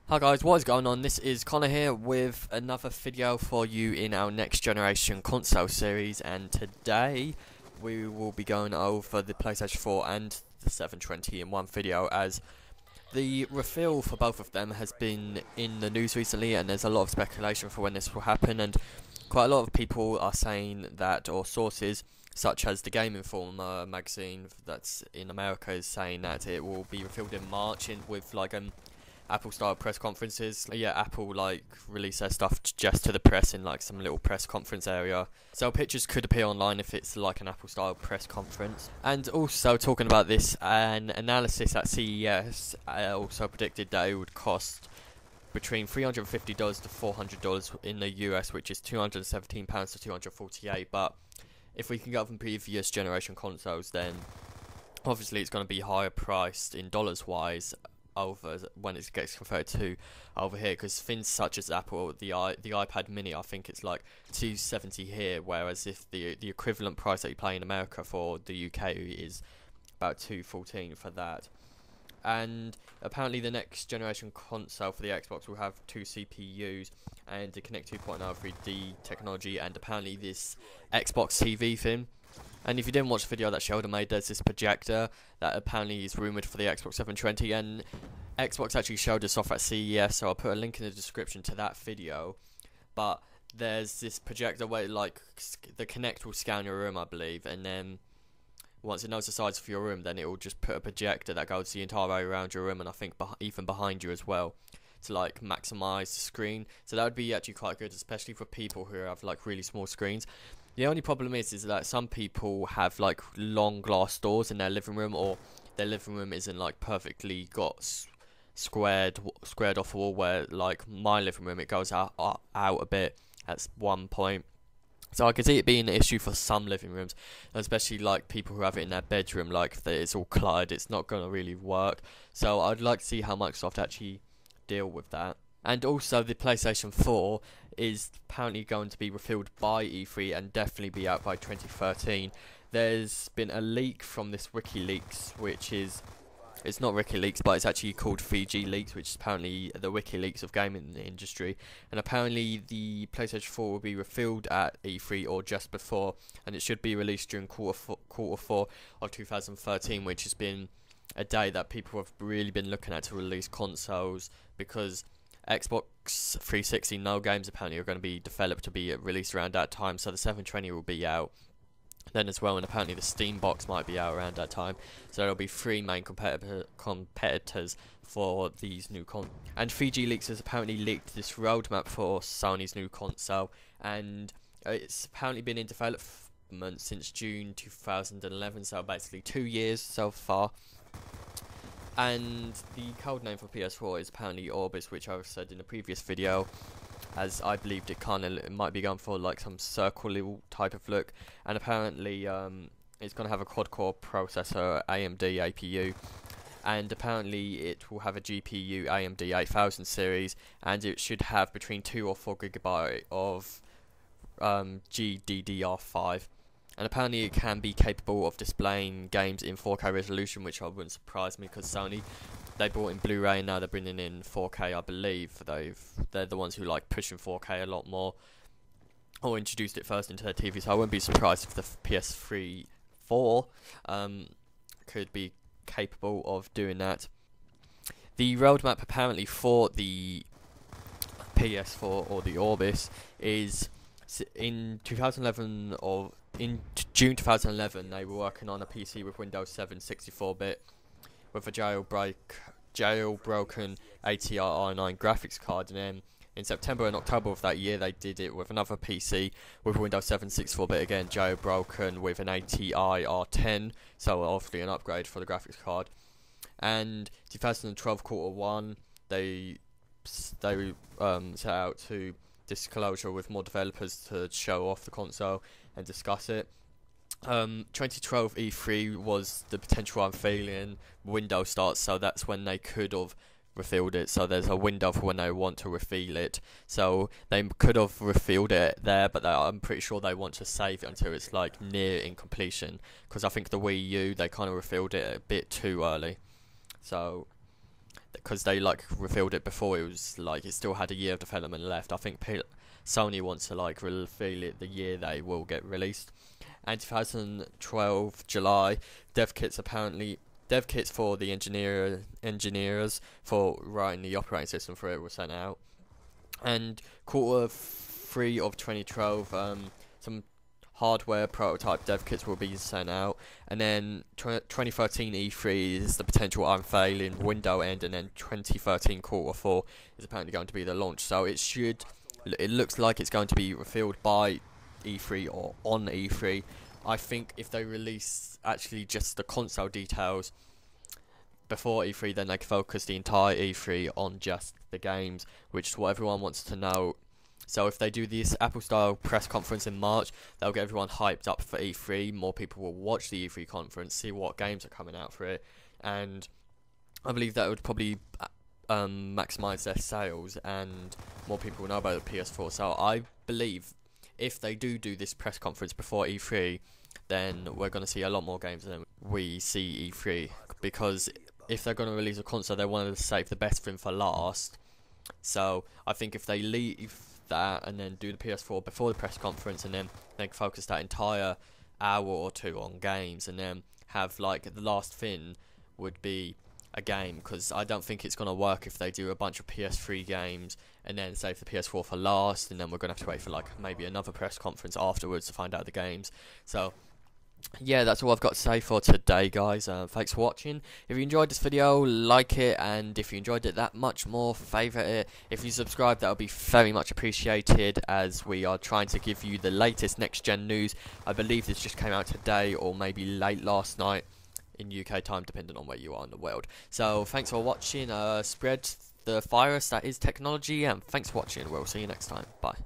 Hi guys, what is going on? This is Connor here with another video for you in our next generation console series, and today we will be going over the PlayStation 4 and the 720 in one video, as the reveal for both of them has been in the news recently, and there's a lot of speculation for when this will happen, and quite a lot of people are saying that, or sources such as the Game Informer magazine that's in America is saying that it will be revealed in March with like Apple style press conferences. Yeah, Apple like release their stuff just to the press in like some little press conference area. So pictures could appear online if it's like an Apple style press conference. And also talking about this, an analysis at CES also predicted that it would cost between $350 to $400 in the US, which is £217 to $248. But if we can go from previous generation consoles, then obviously it's going to be higher priced in dollars wise over when it gets converted to over here, because things such as Apple, the iPad Mini, I think it's like $270 here, whereas if the equivalent price that you pay in America for the UK is about $214 for that. And apparently the next generation console for the Xbox will have two CPUs and the Connect 2.0 3D technology, and apparently this Xbox TV thing. And if you didn't watch the video that Sheldon made, there's this projector that apparently is rumoured for the Xbox 720, and Xbox actually showed us off at CES, so I'll put a link in the description to that video. But there's this projector where like the Kinect will scan your room, I believe, and then once it knows the size of your room, then it will just put a projector that goes the entire way around your room, and I think even behind you as well, to like maximise the screen. So that would be actually quite good, especially for people who have like really small screens. The only problem is that some people have like long glass doors in their living room, or their living room isn't like perfectly got squared off a wall, where like my living room, it goes out a bit at one point. So I could see it being an issue for some living rooms, especially like people who have it in their bedroom, like if it's all cluttered, it's not going to really work. So I'd like to see how Microsoft actually deal with that. And also the PlayStation 4 is apparently going to be revealed by E3 and definitely be out by 2013. There's been a leak from this WikiLeaks, which is, it's not WikiLeaks, but it's actually called 3G Leaks, which is apparently the WikiLeaks of gaming industry. And apparently the PlayStation 4 will be revealed at E3 or just before, and it should be released during quarter four of 2013, which has been a day that people have really been looking at to release consoles, because Xbox 360 no games apparently are going to be developed to be released around that time, so the 720 will be out then as well, and apparently the Steam box might be out around that time. So there'll be three main competitors for these new and 3G Leaks has apparently leaked this roadmap for Sony's new console, and it's apparently been in development since June 2011, so basically 2 years so far. And the code name for PS4 is apparently Orbis, which I've said in a previous video, as I believed it might be going for like some circle type of look. And apparently it's going to have a quad-core processor, AMD APU, and apparently it will have a GPU AMD 8000 series, and it should have between 2 or 4 GB of GDDR5. And apparently it can be capable of displaying games in 4K resolution, which I wouldn't surprise me, because Sony, they brought in Blu-ray and now they're bringing in 4K, I believe. They're the ones who like pushing 4K a lot more, or introduced it first into their TV, so I wouldn't be surprised if the PS3 4 could be capable of doing that. The roadmap apparently for the PS4 or the Orbis is in 2011, or in June 2011, they were working on a PC with Windows 7 64-bit with a jailbroken ATR-R9 graphics card, and then in September and October of that year they did it with another PC with Windows 7 64-bit, again jailbroken with an ATI-R10, so obviously an upgrade for the graphics card. And 2012 quarter 1, they set out to disclosure with more developers to show off the console and discuss it. 2012 E3 was the potential unveiling window starts, so that's when they could have revealed it. So there's a window for when they want to reveal it. So they could have revealed it there, but I'm pretty sure they want to save it until it's like near in completion, because I think the Wii U, they kind of revealed it a bit too early. So because they like revealed it before. It was like it still had a year of development left. I think Sony wants to like reveal it the year they will get released. And 2012 July, dev kits for the engineers for writing the operating system for it were sent out. And Q3 of 2012, some hardware prototype dev kits will be sent out, and then 2013 E3 is the potential unveiling window end, and then 2013 Q4 is apparently going to be the launch. So it looks like it's going to be revealed by E3 or on E3. I think if they release actually just the console details before E3, then they can focus the entire E3 on just the games, which is what everyone wants to know. So if they do this Apple-style press conference in March, they'll get everyone hyped up for E3. More people will watch the E3 conference, see what games are coming out for it, and I believe that would probably maximise their sales, and more people will know about the PS4. So I believe if they do this press conference before E3, then we're going to see a lot more games than we see E3, because if they're going to release a console, they wanted to save the best thing for last. So I think if they leave that and then do the PS4 before the press conference, and then they focus that entire hour or two on games, and then have like the last thing would be a game, because I don't think it's going to work if they do a bunch of PS3 games and then save the PS4 for last, and then we're going to have to wait for like maybe another press conference afterwards to find out the games. So yeah, that's all I've got to say for today, guys. Thanks for watching. If you enjoyed this video, like it, and if you enjoyed it that much more, favourite it. If you subscribe, that would be very much appreciated, as we are trying to give you the latest next-gen news. I believe this just came out today, or maybe late last night in UK time, depending on where you are in the world. So thanks for watching. Spread the virus that is technology, and thanks for watching. We'll see you next time. Bye.